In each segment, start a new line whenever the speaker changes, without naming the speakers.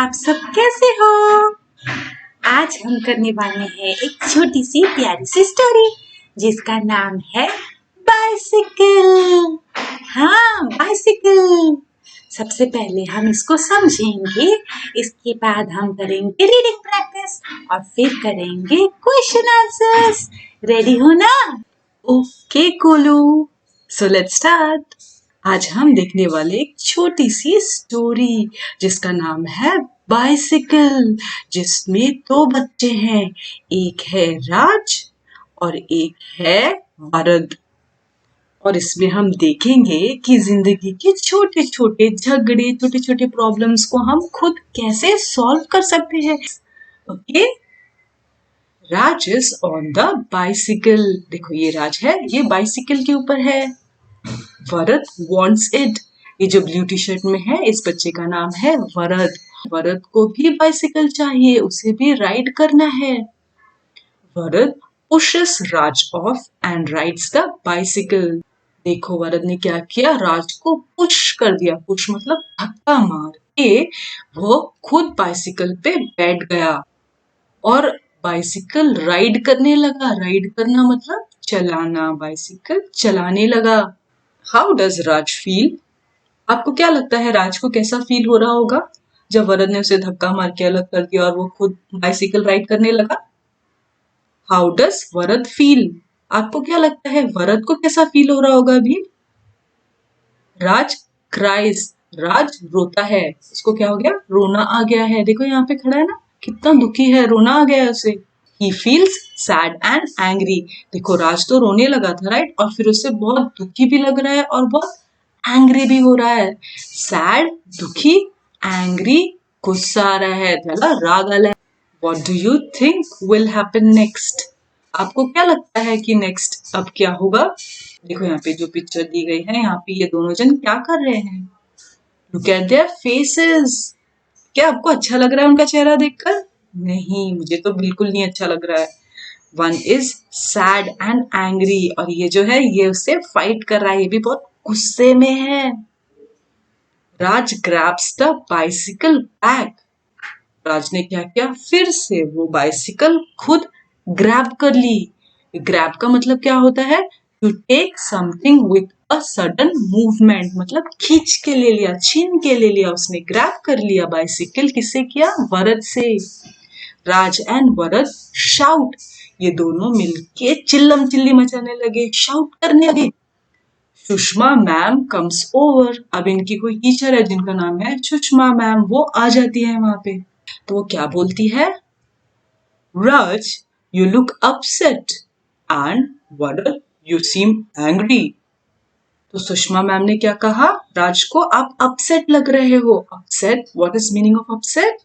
आप सब कैसे हो? आज हम करने वाले हैं एक छोटी सी प्यारी सी स्टोरी जिसका नाम है बाइसिकल। हाँ, बाइसिकल। सबसे पहले हम इसको समझेंगे, इसके बाद हम करेंगे रीडिंग प्रैक्टिस और फिर करेंगे क्वेश्चन आंसर्स। रेडी हो ना? ओके कोलू, सो लेट्स स्टार्ट। आज हम देखने वाले एक छोटी सी स्टोरी जिसका नाम है बाइसिकल, जिसमें दो बच्चे हैं, एक है राज और एक है वरद। और इसमें हम देखेंगे कि जिंदगी के छोटे छोटे झगड़े, छोटे छोटे प्रॉब्लम्स को हम खुद कैसे सॉल्व कर सकते हैं। Okay, Raj is on the bicycle. देखो ये राज है, ये बाइसिकल के ऊपर है। वरद wants it। ये जो ब्लू टी शर्ट में है, इस बच्चे का नाम है वरद। वरद को भी बाइसिकल चाहिए, उसे भी राइड करना है। वरद pushes Raj off and rides the bicycle। देखो वरद ने क्या किया, राज को पुश कर दिया। पुश मतलब धक्का मार के वो खुद बाइसिकल पे बैठ गया और बाइसिकल राइड करने लगा। राइड करना मतलब चलाना, बाइसिकल चलाने लगा। How does Raj feel? आपको क्या लगता है राज को कैसा फील हो रहा होगा जब वरद ने उसे धक्का मार के अलग कर दिया और वो खुद बाइसिकल राइड करने लगा? How does Varad feel? आपको क्या लगता है वरद को कैसा फील हो रहा होगा अभी? राज क्राइज, राज रोता है। इसको क्या हो गया? रोना आ गया है। देखो यहाँ पे खड़ा है ना, कितना दुखी है, रोना आ गया है उसे। He feels sad and angry। देखो राज तो रोने लगा था, राइट? और फिर उसे बहुत दुखी भी लग रहा है और बहुत एंग्री भी हो रहा है। सैड दुखी, एंग्री गुस्सा आ रहा है, त्याला राग आला है। What do you think will happen next? आपको क्या लगता है कि नेक्स्ट अब क्या होगा? देखो यहाँ पे जो पिक्चर दी गई है, यहाँ पे ये दोनों जन क्या कर रहे हैं? Look at their faces। क्या आपको अच्छा लग रहा है उनका चेहरा देखकर? नहीं, मुझे तो बिल्कुल नहीं अच्छा लग रहा है। One is sad and angry और ये जो है ये उससे फाइट कर रहा है, ये भी बहुत गुस्से में है। राज grabs the bicycle back। राज ने क्या किया? फिर से वो बाइसिकल खुद ग्रैब कर ली। ग्रैब का मतलब क्या होता है? To take something with a sudden movement, मतलब खींच के ले लिया, छीन के ले लिया। उसने ग्रैब कर लिया बाइसिकल। किससे किया? वरद से। राज एंड वरद शाउट, ये दोनों मिलके चिल्लम चिल्ली मचाने लगे, शाउट करने लगे। Sushma ma'am comes over. अब इनकी कोई टीचर है जिनका नाम है सुषमा मैम, वो आ जाती है वहां पे। तो वो क्या बोलती है? Raj you look upset and Varad you seem angry. तो सुषमा मैम ने क्या कहा राज को? आप अपसेट लग रहे हो। Upset, what is meaning of upset?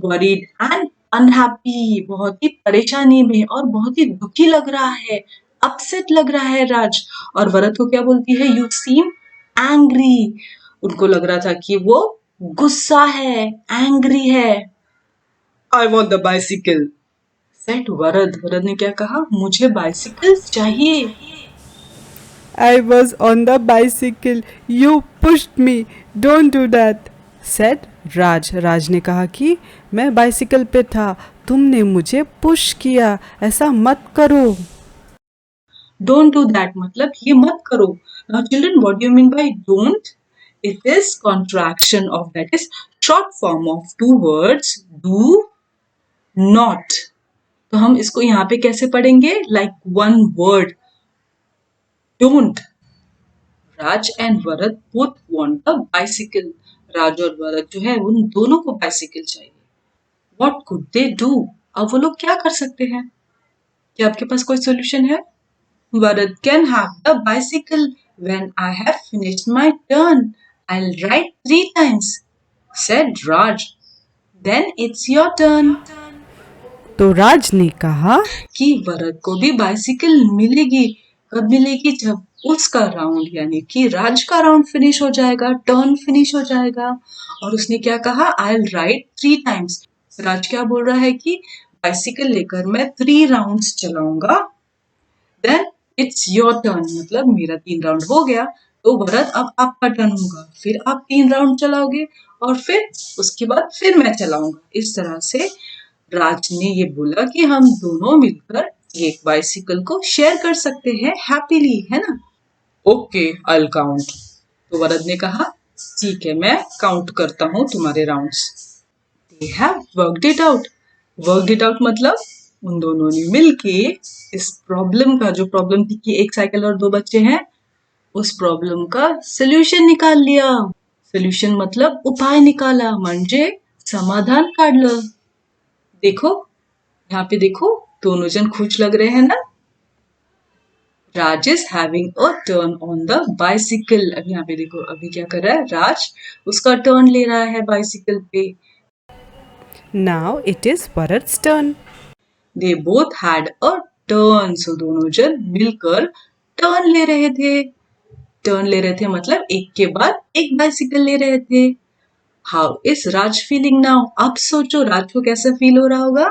Worried and unhappy, बहुत ही परेशानी में और बहुत ही दुखी लग रहा है, अपसेट लग रहा है राज। और वरद को क्या बोलती है? You seem angry. उनको लग रहा था कि वो गुस्सा है, एंग्री है। I want the bicycle said Varad. Varad ने क्या कहा? मुझे बाइसिकल चाहिए।
I was on the bicycle. You pushed me. Don't do that, said राज। राज ने कहा कि मैं बाइसिकल पे था, तुमने मुझे पुश किया, ऐसा मत करो।
डोंट डू दैट मतलब ये मत करो। Now children, what do you mean by don't? It is contraction of, that is short form of two words do not. तो हम इसको यहाँ पे कैसे पढ़ेंगे? Like one word, don't. Raj and Varad both want a bicycle. Raj और वरद जो है उन दोनों को बाइसिकल चाहिए। What could they do? अब वो लोग क्या कर सकते हैं? क्या आपके पास कोई सोल्यूशन है? Varad can have the bicycle when I have finished my turn. I will ride 3 times, said Raj. Then it's your turn.
तो राज ने कहा
कि वरद को भी बाइसिकल मिलेगी। कब मिलेगी? जब उसका राउंड यानी कि राज का राउंड फिनिश हो जाएगा, टर्न फिनिश हो जाएगा। और उसने क्या कहा? आई विल राइड 3 times। राज क्या बोल रहा है कि बाइसिकल लेकर मैं 3 राउंड्स चलाऊंगा। देन इट्स योर टर्न मतलब मेरा 3 राउंड हो गया, तो वरद अब आपका टर्न होगा, फिर आप 3 राउंड चलाओगे और फिर उसके बाद फिर मैं चलाऊंगा। इस तरह से राज ने ये बोला कि हम दोनों मिलकर एक बाइसिकल को शेयर कर सकते हैं हैप्पीली, है ना। Okay, I count. तो वरद ने कहा ठीक है, मैं काउंट करता हूँ तुम्हारे rounds. They have worked it out. Worked it out मतलब उन दोनों ने मिलके इस प्रॉब्लम का, जो प्रॉब्लम थी कि एक साइकिल और दो बच्चे हैं, उस प्रॉब्लम का सोल्यूशन निकाल लिया। सोल्यूशन मतलब उपाय निकाला, म्हणजे समाधान काढलं। देखो, यहाँ पे देखो, दोनों जन खुश लग रहे हैं ना। Raj is having a turn on the bicycle. अब यहाँ पे देखो, अभी क्या कर रहा है राज, उसका टर्न ले रहा है बाइसिकल पे।
Now it is Bharat's turn.
They both had a turn. So दोनों जन मिलकर टर्न ले रहे थे। टर्न ले रहे थे मतलब एक के बाद एक बाइसिकल ले रहे थे। How is Raj feeling now? अब सोचो राज को कैसा फील हो रहा होगा।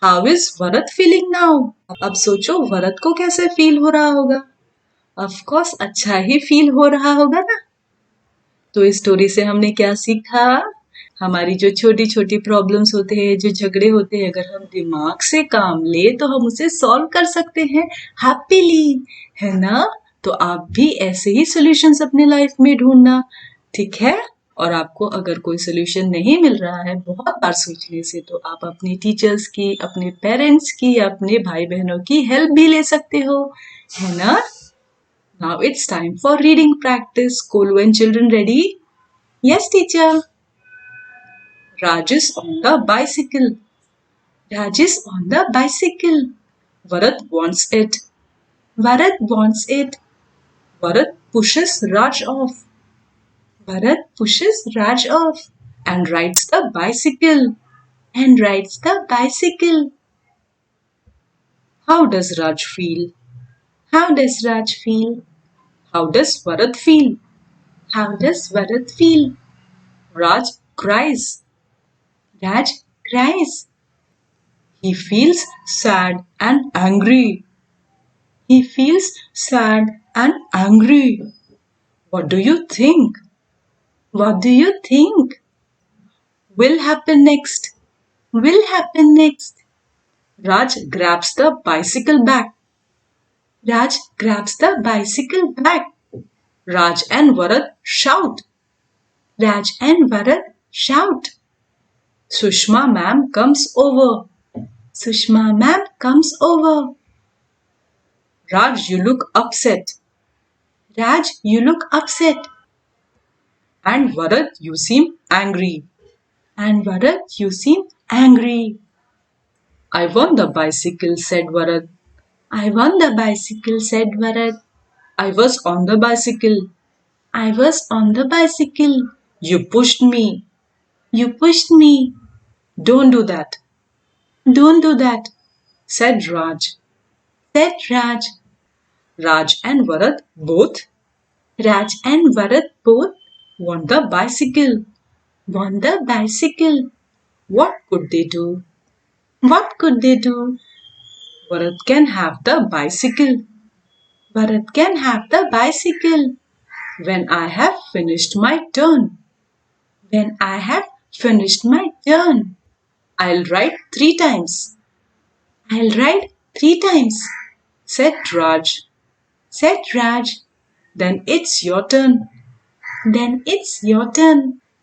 How is Bharat feeling now? अब सोचो भरत को कैसे फील हो रहा होगा। ऑफ कोर्स अच्छा ही फील हो रहा होगा ना। तो इस स्टोरी से हमने क्या सीखा? हमारी जो छोटी छोटी प्रॉब्लम्स होते हैं, जो झगड़े होते हैं, अगर हम दिमाग से काम ले तो हम उसे सॉल्व कर सकते हैं हैप्पीली, है ना। तो आप भी ऐसे ही सॉल्यूशंस अपने लाइफ में ढूंढना, ठीक है। और आपको अगर कोई सोल्यूशन नहीं मिल रहा है बहुत बार सोचने से, तो आप अपने टीचर्स की, अपने पेरेंट्स की या अपने भाई बहनों की हेल्प भी ले सकते हो, है ना। Now it's time for reading practice. Kolu and children ready? Yes, teacher. Raj is on the bicycle. Raj is on the bicycle. Bharat wants it. Bharat wants it. Bharat pushes Raj off. Bharat pushes Raj off and rides the bicycle. And rides the bicycle. How does Raj feel? How does Raj feel? How does Bharat feel? How does Bharat feel? Raj cries. Raj cries. He feels sad and angry. He feels sad and angry. What do you think? What do you think will happen next? Will happen next? Raj grabs the bicycle back. Raj grabs the bicycle back. Raj and Bharat shout. Raj and Bharat shout. Sushma ma'am comes over. Sushma ma'am comes over. Raj, you look upset. Raj, you look upset. And Bharat, you seem angry. And Bharat, you seem angry. I won the bicycle, said Bharat. I won the bicycle, said Bharat. I was on the bicycle. I was on the bicycle. You pushed me. You pushed me. Don't do that. Don't do that, said Raj. Said Raj. Raj and Bharat both won the bicycle. Won the bicycle. What could they do? What could they do? Bharat can have the bicycle. Bharat can have the bicycle. When I have finished my turn. When I have finished my turn. I'll ride 3 times. I'll ride 3 times, said Raj. Said Raj. Then it's your turn. Then it's your turn.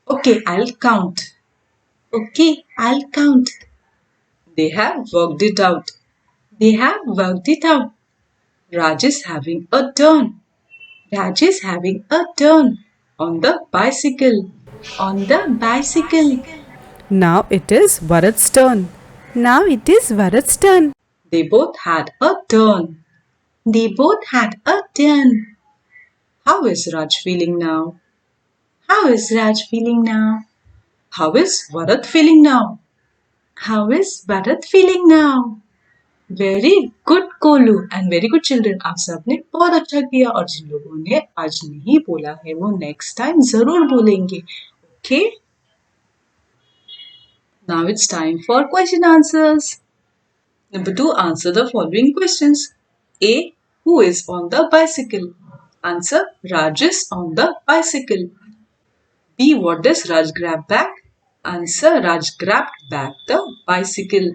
Okay, I'll count. Okay, I'll count. They have worked it out. They have worked it out. Raj is having a turn. Raj is having a turn on the bicycle. On the bicycle.
Now it is Bharat's turn. Now it is Bharat's turn.
They both had a turn. They both had a turn. How is Raj feeling now? How is Raj feeling now? How is Bharat feeling now? How is Bharat feeling now? Very good कोलू and very good children. आप सबने बहुत अच्छा किया, और जिन लोगों ने आज नहीं बोला है वो नेक्स्ट टाइम जरूर बोलेंगे। Okay, now it's time for question answers. Number 2, answer the following questions. A, who is on the bicycle? Answer, Raj is on the bicycle. B. What does Raj grab back? Answer. Raj grabbed back the bicycle.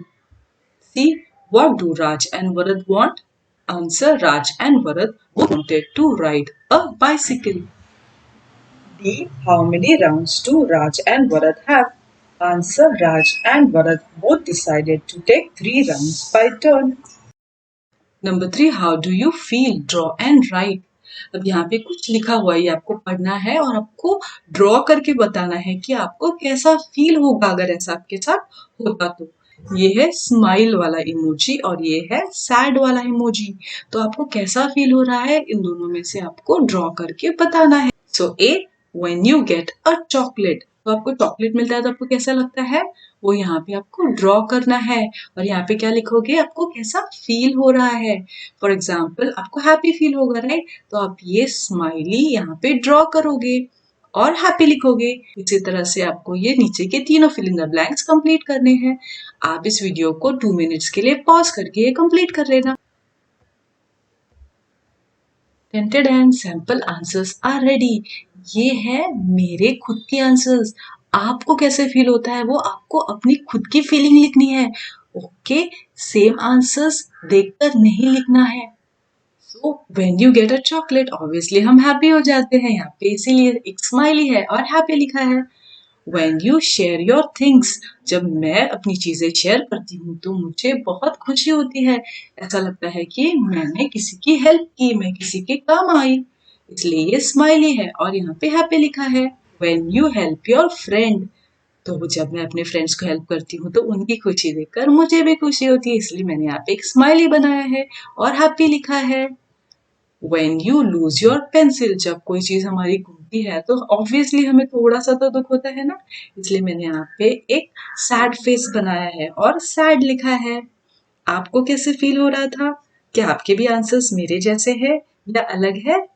C. What do Raj and Varad want? Answer. Raj and Varad wanted to ride a bicycle. D. How many rounds do Raj and Varad have? Answer. Raj and Varad both decided to take 3 rounds by turn. Number 3. How do you feel? Draw and write. अब यहाँ पे कुछ लिखा हुआ है, ये आपको पढ़ना है और आपको ड्रॉ करके बताना है कि आपको कैसा फील होगा अगर ऐसा आपके साथ होता तो। ये है स्माइल वाला इमोजी और ये है सैड वाला इमोजी। तो आपको कैसा फील हो रहा है इन दोनों में से आपको ड्रॉ करके बताना है। So A, when you get a chocolate, तो आपको चॉकलेट मिलता है तो आपको कैसा लगता है वो यहाँ पे आपको ड्रॉ करना है और यहाँ पे क्या लिखोगे आपको कैसा फील हो रहा है। फॉर एग्जाम्पल आपको हैप्पी फील होगा राइट, तो आप ये स्माइली यहाँ पे ड्रॉ करोगे और हैप्पी लिखोगे। इसी तरह से आपको ये नीचे के तीनों fill in the blanks complete करने हैं। आप इस वीडियो को 2 मिनट्स के लिए पॉज करके ये कंप्लीट कर लेना। Tented and sample answers are ready. ये है मेरे खुद के आंसर्स। आपको कैसे फील होता है वो आपको अपनी खुद की फीलिंग लिखनी है। ओके, सेम आंसर्स देखकर नहीं लिखना है। So when you get a chocolate obviously हम हैप्पी हो जाते हैं, यहाँ पे इसीलिए एक स्माइली है और हैप्पी लिखा है। When you share your things, जब मैं अपनी चीजें शेयर करती हूँ तो मुझे बहुत खुशी होती है। ऐसा लगता है कि मैंने किसी की हेल्प की, मैं किसी के काम आई, इसलिए ये स्माइली है और यहाँ पे हैप्पी लिखा है। When you help your friend, तो जब मैं अपने फ्रेंड्स को हेल्प करती हूँ तो उनकी खुशी देखकर मुझे भी खुशी होती है, इसलिए मैंने यहाँ पे एक स्माइली बनाया है और हैप्पी लिखा है। When you lose your pencil, जब कोई चीज हमारी घूमती है तो ऑब्वियसली हमें थोड़ा सा तो दुख होता है ना, इसलिए मैंने यहाँ पे एक सैड फेस बनाया है और सैड लिखा है। आपको कैसे फील हो रहा था? क्या आपके भी आंसर्स मेरे जैसे हैं या अलग है?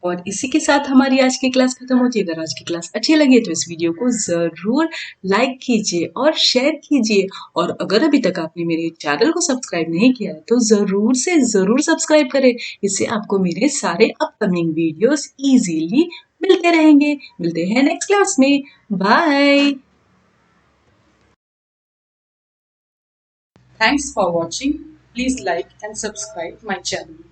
और इसी के साथ हमारी आज की क्लास खत्म होती है। अगर आज की क्लास अच्छी लगी तो इस वीडियो को जरूर लाइक कीजिए और शेयर कीजिए, और अगर अभी तक आपने मेरे चैनल को सब्सक्राइब नहीं किया है तो जरूर से जरूर सब्सक्राइब करें। इससे आपको मेरे सारे अपकमिंग वीडियोस इजीली मिलते रहेंगे। मिलते हैं नेक्स्ट क्लास में। Bye. Thanks for watching. Please like and subscribe my channel.